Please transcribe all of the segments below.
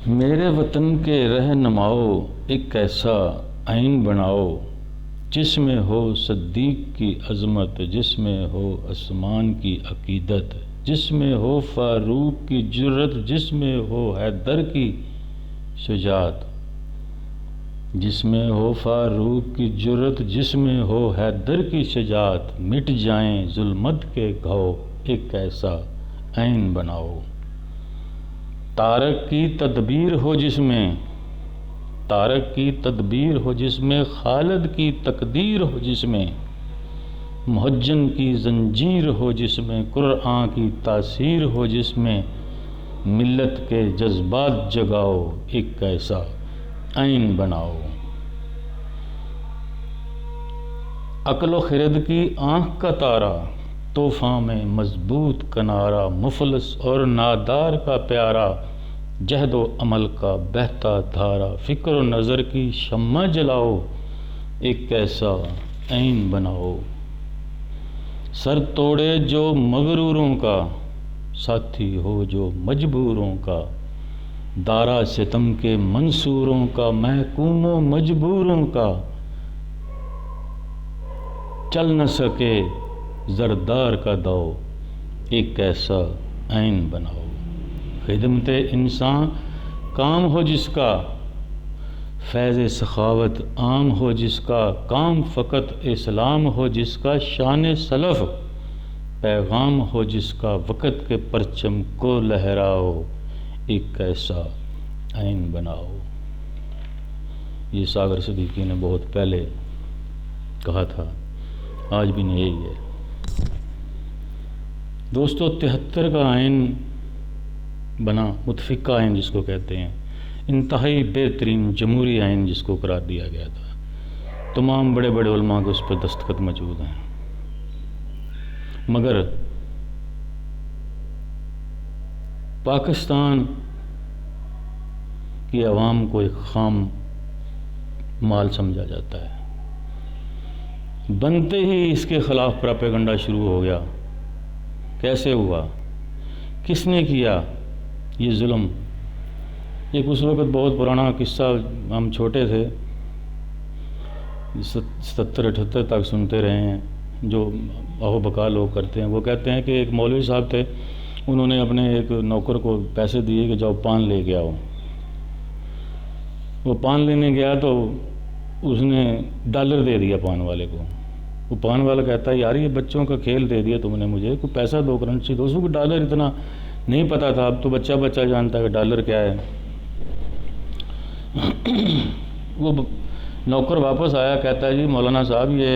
میرے وطن کے رہنماؤ ایک ایسا آئین بناؤ جس میں ہو صدیق کی عظمت، جس میں ہو عثمان کی عقیدت، جس میں ہو فاروق کی جرت، جس میں ہو حیدر کی شجاعت، جس میں ہو فاروق کی جرت، جس میں ہو حیدر کی شجاعت، مٹ جائیں ظلمت کے گھاؤ ایک ایسا آئین بناؤ۔ طارق کی تدبیر ہو جس میں، طارق کی تدبیر ہو جس میں، خالد کی تقدیر ہو جس میں، محجن کی زنجیر ہو جس میں، قرآن کی تاثیر ہو جس میں، ملت کے جذبات جگاؤ ایک ایسا آئین بناؤ۔ عقل و خرد کی آنکھ کا تارا، طوفان میں مضبوط کنارہ، مفلس اور نادار کا پیارا، جہد و عمل کا بہتا دھارا، فکر و نظر کی شمع جلاؤ ایک ایسا آئین بناؤ۔ سر توڑے جو مغروروں کا، ساتھی ہو جو مجبوروں کا، دارا ستم کے منصوروں کا، محکوم و مجبوروں کا، چل نہ سکے زردار کا داؤ ایک ایسا آئین بناؤ۔ خدمت انسان کام ہو جس کا، فیض سخاوت عام ہو جس کا، کام فقط اسلام ہو جس کا، شان سلف پیغام ہو جس کا، وقت کے پرچم کو لہراؤ ایک ایسا آئین بناؤ۔ یہ ساگر صدیقی نے بہت پہلے کہا تھا، آج بھی نہیں یہی ہے۔ دوستو 73 کا آئین بنا، متفقہ آئین جس کو کہتے ہیں، انتہائی بہترین جمہوری آئین جس کو قرار دیا گیا تھا۔ تمام بڑے بڑے علماء کے اس پر دستخط موجود ہیں، مگر پاکستان کی عوام کو ایک خام مال سمجھا جاتا ہے۔ بنتے ہی اس کے خلاف پراپیگنڈا شروع ہو گیا۔ کیسے ہوا؟ کس نے کیا یہ ظلم؟ ایک اس وقت بہت پرانا قصہ، ہم چھوٹے تھے، 77-78 تک سنتے رہے ہیں، جو آہو بکا لوگ کرتے ہیں۔ وہ کہتے ہیں کہ ایک مولوی صاحب تھے، انہوں نے اپنے ایک نوکر کو پیسے دیے کہ جاؤ پان لے کے آؤ۔ وہ پان لینے گیا تو اس نے ڈالر دے دیا پان والے کو۔ وہ پان والا کہتا ہے یار یہ بچوں کا کھیل دے دیا تم نے مجھے، کوئی پیسہ دو، کرنسی دو۔ اس کو ڈالر اتنا نہیں پتا تھا، اب تو بچہ بچہ جانتا ہے کہ ڈالر کیا ہے۔ وہ نوکر واپس آیا، کہتا ہے جی مولانا صاحب یہ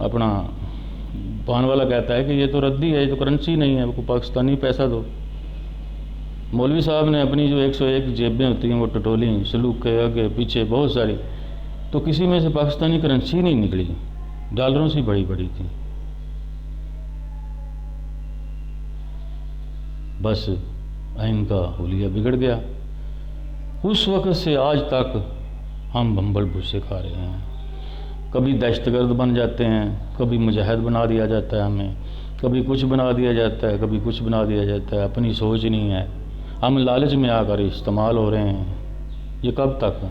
اپنا پان والا کہتا ہے کہ یہ تو ردی ہے، یہ تو کرنسی نہیں ہے، کوئی پاکستانی پیسہ دو۔ مولوی صاحب نے اپنی جو 101 جیبیں ہوتی ہیں وہ ٹٹولیں، سلوک کے آگے پیچھے بہت ساری، تو کسی میں سے پاکستانی کرنسی نہیں نکلی، ڈالروں سے بڑی بڑی تھی۔ بس آئین کا حلیہ بگڑ گیا۔ اس وقت سے آج تک ہم بھنبل بھوسے کھا رہے ہیں۔ کبھی دہشت گرد بن جاتے ہیں، کبھی مجاہد بنا دیا جاتا ہے ہمیں، کبھی کچھ بنا دیا جاتا ہے، کبھی کچھ بنا دیا جاتا ہے، اپنی سوچ نہیں ہے۔ ہم لالچ میں آ کر استعمال ہو رہے ہیں۔ یہ کب تک؟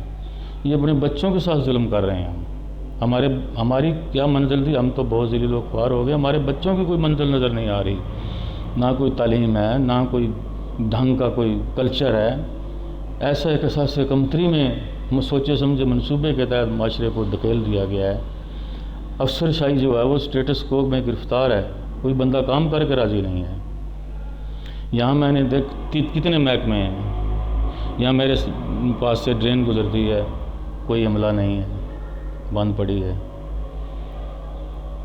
یہ اپنے بچوں کے ساتھ ظلم کر رہے ہیں ہم۔ ہماری کیا منزل تھی؟ ہم تو بہت ذلیل و خوار ہو گئے، ہمارے بچوں کی کوئی منزل نظر نہیں آ رہی، نہ کوئی تعلیم ہے، نہ کوئی ڈھنگ کا کوئی کلچر ہے۔ ایسا ایک احساس کمتری میں سوچے سمجھے منصوبے کے تحت معاشرے کو دھکیل دیا گیا ہے۔ افسر شاہی جو ہے وہ اسٹیٹس کو میں گرفتار ہے، کوئی بندہ کام کر کے راضی نہیں ہے۔ یہاں میں نے کتنے محکمے ہیں، یہاں میرے پاس سے ڈرین گزرتی ہے، کوئی عملہ نہیں ہے، بند پڑی ہے۔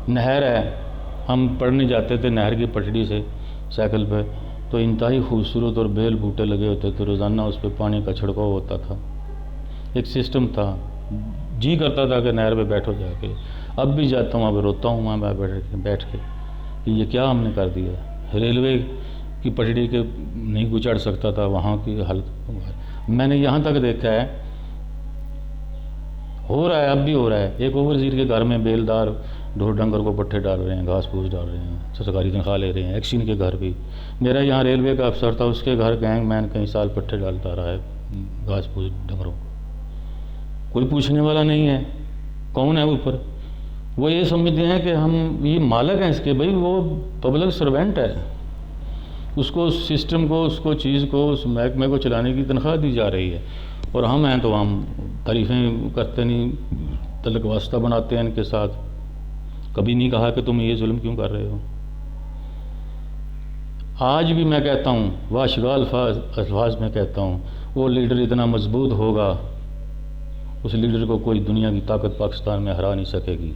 نہر ہے، ہم پڑھنے جاتے تھے نہر کی پٹڑی سے سائیکل پہ، تو انتہائی خوبصورت اور بیل بوٹے لگے ہوتے تھے، روزانہ اس پہ پانی کا چھڑکاؤ ہوتا تھا، ایک سسٹم تھا، جی کرتا تھا کہ نہر پہ بیٹھو جا کے۔ اب بھی جاتا ہوں، اب روتا ہوں وہاں بیٹھ کے کہ یہ کیا ہم نے کر دیا۔ ریلوے کی پٹڑی کے نہیں کوئی چڑھ سکتا تھا، وہاں کی حالت میں نے یہاں تک دیکھا ہے، ہو رہا ہے، اب بھی ہو رہا ہے۔ ایک اوورسیئر کے گھر میں بیلدار ڈھور ڈنگر کو پٹھے ڈال رہے ہیں، گھاس پھوس ڈال رہے ہیں، سرکاری تنخواہ لے رہے ہیں۔ ایکسین کے گھر بھی، میرا یہاں ریلوے کا افسر تھا، اس کے گھر گینگ مین کئی سال پٹھے ڈالتا رہا ہے گھاس پھوس ڈنگروں کو، کوئی پوچھنے والا نہیں ہے۔ کون ہے اوپر؟ وہ یہ سمجھتے ہیں کہ ہم یہ مالک ہیں اس کے، بھائی وہ پبلک سروینٹ ہے، اس کو اس سسٹم کو، اس کو چیز کو، اس محکمے کو چلانے کی تنخواہ دی جا رہی ہے، اور ہم ہیں تو ہم تعریفیں کرتے نہیں، تلک واسطہ بناتے ہیں ان کے ساتھ۔ کبھی نہیں کہا کہ تم یہ ظلم کیوں کر رہے ہو۔ آج بھی میں کہتا ہوں، واشگال الفاظ میں کہتا ہوں، وہ لیڈر اتنا مضبوط ہوگا، اس لیڈر کو کوئی دنیا کی طاقت پاکستان میں ہرا نہیں سکے گی۔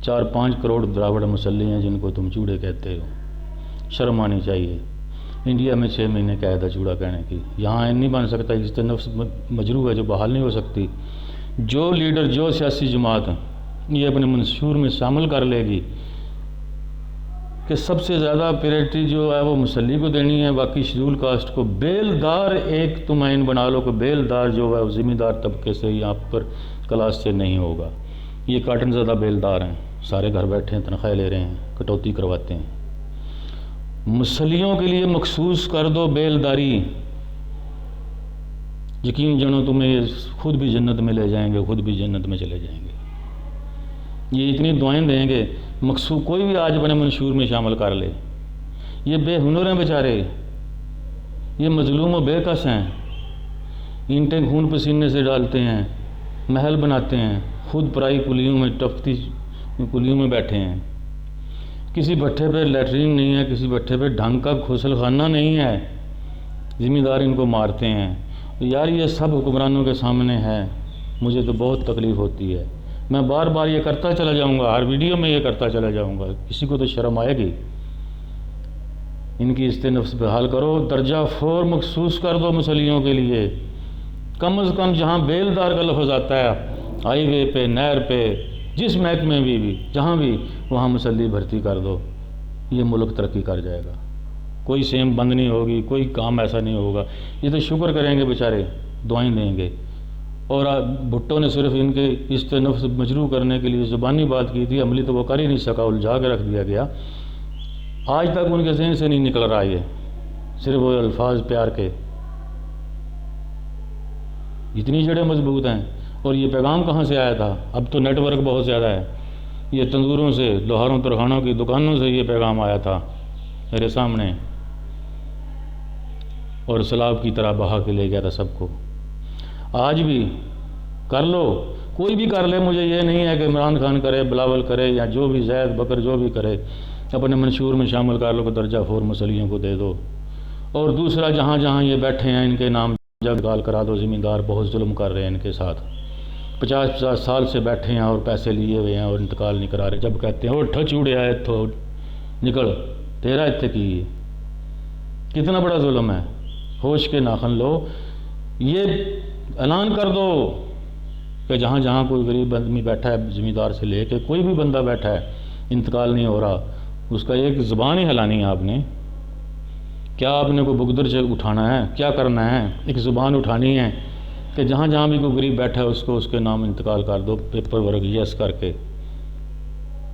4-5 کروڑ دراوڑ مسلح ہیں جن کو تم چوڑے کہتے ہو، شرم آنی چاہیے۔ انڈیا میں 6 مہینے قید ہے چوڑا کہنے کی، یہاں نہیں بن سکتا، عزت نفس مجروح ہے جو بحال نہیں ہو سکتی۔ جو لیڈر، جو سیاسی جماعت یہ اپنے منشور میں شامل کر لے گی کہ سب سے زیادہ پریورٹی جو ہے وہ مسلح کو دینی ہے، باقی شیڈول کاسٹ کو بیلدار ایک تم عین بنا لو کہ بیلدار جو ہے وہ ذمہ دار طبقے سے یا اپر کلاس سے نہیں ہوگا۔ یہ کاٹن زدہ بیلدار ہیں، سارے گھر بیٹھے ہیں، تنخواہ لے رہے ہیں، کٹوتی کرواتے ہیں۔ مسلحوں کے لیے مخصوص کر دو بیلداری، یقین جانو تمہیں خود بھی جنت میں لے جائیں گے، خود بھی جنت میں چلے جائیں گے۔ یہ اتنی دعائیں دیں گے، مخصوص کوئی بھی آج اپنے منشور میں شامل کر لے۔ یہ بے ہنر ہیں بیچارے، یہ مظلوم و بے کس ہیں، اینٹیں خون پسینے سے ڈالتے ہیں، محل بناتے ہیں، خود پرائی کلیوں میں، ٹپتی کلیوں میں بیٹھے ہیں۔ کسی بٹھے پہ لیٹرین نہیں ہے، کسی بٹھے پہ ڈھنگ کا غسل خانہ نہیں ہے، ذمہ دار ان کو مارتے ہیں۔ یار یہ سب حکمرانوں کے سامنے ہے، مجھے تو بہت تکلیف ہوتی ہے۔ میں بار بار یہ کرتا چلا جاؤں گا، ہر ویڈیو میں یہ کرتا چلا جاؤں گا، کسی کو تو شرم آئے گی۔ ان کی عزت نفس بحال کرو، درجہ 4 مخصوص کر دو مسلحوں کے لیے، کم از کم جہاں بیلدار کا لفظ آتا ہے، ہائی وے پہ، نہر پہ، جس محکمے میں بھی جہاں بھی، وہاں مسلح بھرتی کر دو، یہ ملک ترقی کر جائے گا۔ کوئی سیم بند نہیں ہوگی، کوئی کام ایسا نہیں ہوگا۔ یہ تو شکر کریں گے بیچارے، دعائیں دیں گے۔ اور بھٹو نے صرف ان کے عزت نفس مجروح کرنے کے لیے زبانی بات کی تھی، عملی تو وہ کر ہی نہیں سکا، الجھا کے رکھ دیا گیا۔ آج تک ان کے ذہن سے نہیں نکل رہا یہ، صرف وہ الفاظ پیار کے، اتنی جڑیں مضبوط ہیں۔ اور یہ پیغام کہاں سے آیا تھا؟ اب تو نیٹ ورک بہت زیادہ ہے، یہ تندوروں سے، لوہاروں ترخانوں کی دکانوں سے یہ پیغام آیا تھا میرے سامنے، اور سیلاب کی طرح بہا کے لے گیا تھا سب کو۔ آج بھی کر لو، کوئی بھی کر لے، مجھے یہ نہیں ہے کہ عمران خان کرے، بلاول کرے، یا جو بھی زید بکر جو بھی کرے، اپنے منشور میں شامل کر لو کہ درجہ 4 مسلحوں کو دے دو۔ اور دوسرا، جہاں جہاں یہ بیٹھے ہیں ان کے نام جب نکال کرا دو، ذمہ دار بہت ظلم کر رہے ہیں ان کے ساتھ، 50 سال سے بیٹھے ہیں اور پیسے لیے ہوئے ہیں اور انتقال نہیں کرا رہے، جب کہتے ہیں اٹھ چوڑے آئے تو نکل، تیرا اتنے کی، کتنا بڑا ظلم ہے۔ ہوش کے ناخن لو، یہ اعلان کر دو کہ جہاں جہاں کوئی غریب آدمی بیٹھا ہے، ذمہ دار سے لے کے کوئی بھی بندہ بیٹھا ہے، انتقال نہیں ہو رہا، اس کا ایک زبان ہی ہلانی ہے آپ نے۔ کیا آپ نے کوئی بگدر سے اٹھانا ہے؟ کیا کرنا ہے؟ ایک زبان اٹھانی ہے کہ جہاں جہاں بھی کوئی غریب بیٹھا ہے اس کو اس کے نام انتقال کر دو، پیپر ورک یس کر کے۔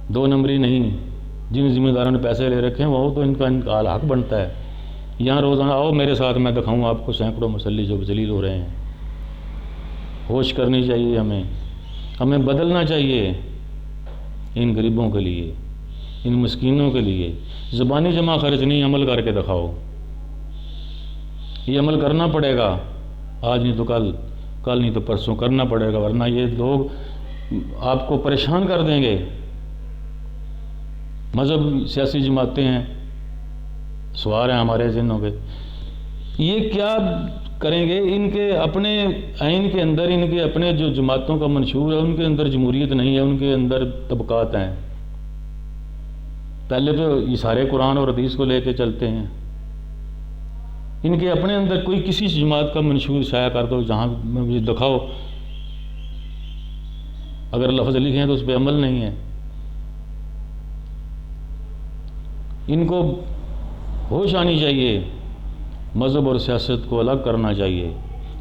2 نمبری نہیں، جن ذمہ داروں نے پیسے لے رکھے ہیں وہ تو ان کا حق بنتا ہے۔ یہاں روزانہ آؤ میرے ساتھ، میں دکھاؤں آپ کو سینکڑوں مسلح جو ذلیل ہو رہے ہیں۔ ہوش کرنی چاہیے ہمیں بدلنا چاہیے ان غریبوں کے لیے، ان مسکینوں کے لیے۔ زبانی جمع خرچ نہیں، عمل کر کے دکھاؤ۔ یہ عمل کرنا پڑے گا، آج نہیں تو کل، کل نہیں تو پرسوں کرنا پڑے گا، ورنہ یہ لوگ آپ کو پریشان کر دیں گے۔ مذہب، سیاسی جماعتیں ہیں، سوار ہیں ہمارے ذہنوں پہ، یہ کیا کریں گے؟ ان کے اپنے آئین کے اندر، ان کے اپنے جو جماعتوں کا منشور ہے ان کے اندر جمہوریت نہیں ہے، ان کے اندر طبقات ہیں۔ پہلے تو یہ سارے قرآن اور حدیث کو لے کے چلتے ہیں، ان کے اپنے اندر کوئی کسی جماعت کا منشور شائع کر دو، جہاں بھی دکھاؤ، اگر لفظ لکھے ہیں تو اس پہ عمل نہیں ہے۔ ان کو ہوش آنی چاہیے، مذہب اور سیاست کو الگ کرنا چاہیے۔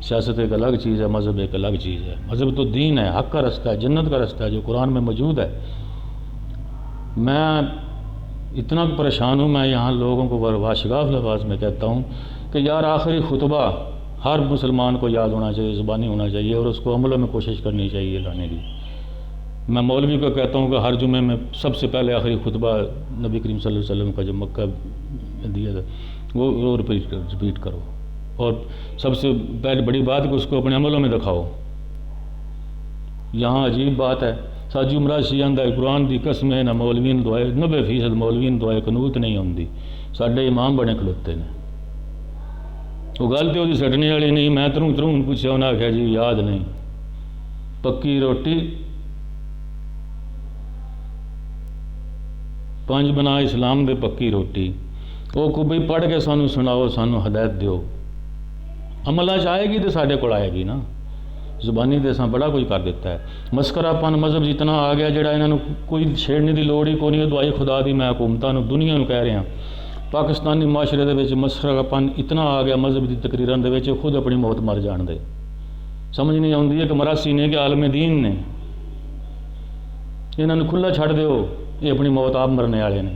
سیاست ایک الگ چیز ہے، مذہب ایک الگ چیز ہے۔ مذہب تو دین ہے، حق کا رستہ ہے، جنت کا رستہ ہے جو قرآن میں موجود ہے۔ میں اتنا پریشان ہوں، میں یہاں لوگوں کو واشگاف لفاظ میں کہتا ہوں کہ یار آخری خطبہ ہر مسلمان کو یاد ہونا چاہیے، زبانی ہونا چاہیے، اور اس کو عملوں میں کوشش کرنی چاہیے لانے کی۔ میں مولوی کو کہتا ہوں کہ ہر جمعے میں سب سے پہلے آخری خطبہ نبی کریم صلی اللہ علیہ وسلم کا جو مکہ میں دیا تھا وہ رپیٹ کرو، اور سب سے پہلے بڑی بات کہ اس کو اپنے عملوں میں دکھاؤ۔ یہاں عجیب بات ہے، ساجی عمرہ سی آندا ہے قرآن دی قسم ہے نہ مولوین دعائے 90% مولوین دعائے قنوت نہیں ہوندی، ساڈے امام بنے کھلوتے نے۔ وہ گل تو وہ سٹنے والی نہیں، میں تروں پوچھا، انہیں آخیا جی یاد نہیں۔ پکی روٹی 5 بنا اسلام دے پکی روٹی، وہ کو بھئی پڑھ کے سانو سناؤ، سانو ہدایت دیو، عملہ آئے گی تو ساڈے کول آئے گی نا۔ زبانی تے بڑا کچھ کر دیتا ہے، مسکرہ پن مذہب جتنا آ گیا جڑا انہوں کوئی چھیڑنے دی لوڑ ہی کوئی نہیں۔ دعائی خدا دی میں حکومتاں دنیا نو کہہ رہا، پاکستانی معاشرے دے وچ مسکرہ پن اتنا آ گیا مذہب دی تقریراں دے وچ، خود اپنی موت مر جان دے، سمجھ نہیں آتی ہے کہ مراسی نے کہ عالم دین نے، انہوں نے کھلا چھڑ دیو، یہ اپنی موت آپ مرنے والے نے۔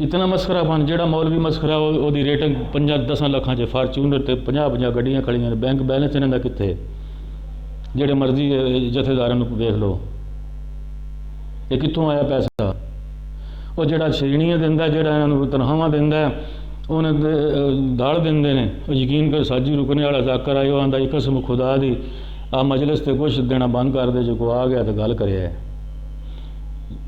اتنا مسخرہ پن، جہاں مولوی مسخرہ وہ ریٹنگ 5-10 لاکھاں چ فارچونر تے 50 گڈیاں کھڑیاں نے، بینک بیلنس انہاں دا کتنے؟ جہے مرضی جتھےداراں نوں ویکھ لو، یہ کتوں آیا پیسہ؟ وہ جہاں شرینیاں دیندا، جہاں انہاں نوں تنخواਹਾਂ دیندا ہے، انہیں داڑ دیندے نے۔ یقین کر ساجی رکنے والا ذاکر آئے، وہ آندا قسم خدا دی آ مجلس تے کچھ دینا بند کر دے، جو کو آ گیا تو گل کرے ہے۔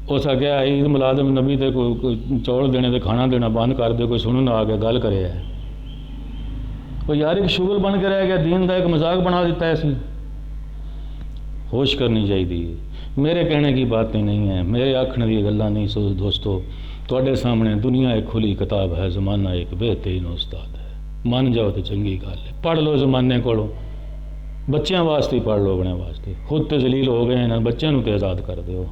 اس آگیا عید ملادم نبی تے کوئی چول دینے تے کھانا دینا بند کر دے، کوئی سنن آ گیا گل کرے ہے۔ وہ یار ایک شغل بن کے رہ گیا، دین دا ایک مذاق بنا دیتا ہے اسی۔ ہوش کرنی چاہیے، میرے کہنے کی باتیں نہیں ہیں، میرے آکھنے کی گلاں نہیں سو دوستو، تواڈے سامنے دنیا ایک کھلی کتاب ہے، زمانہ ایک بہترین استاد ہے، من جاؤ تو چنگی گل ہے، پڑھ لو زمانے کولوں، بچیاں واسطے پڑھ لو، اپنے واسطے، خود تے ذلیل ہو گئے ہیں، بچیاں نوں تے آزاد کر دیو۔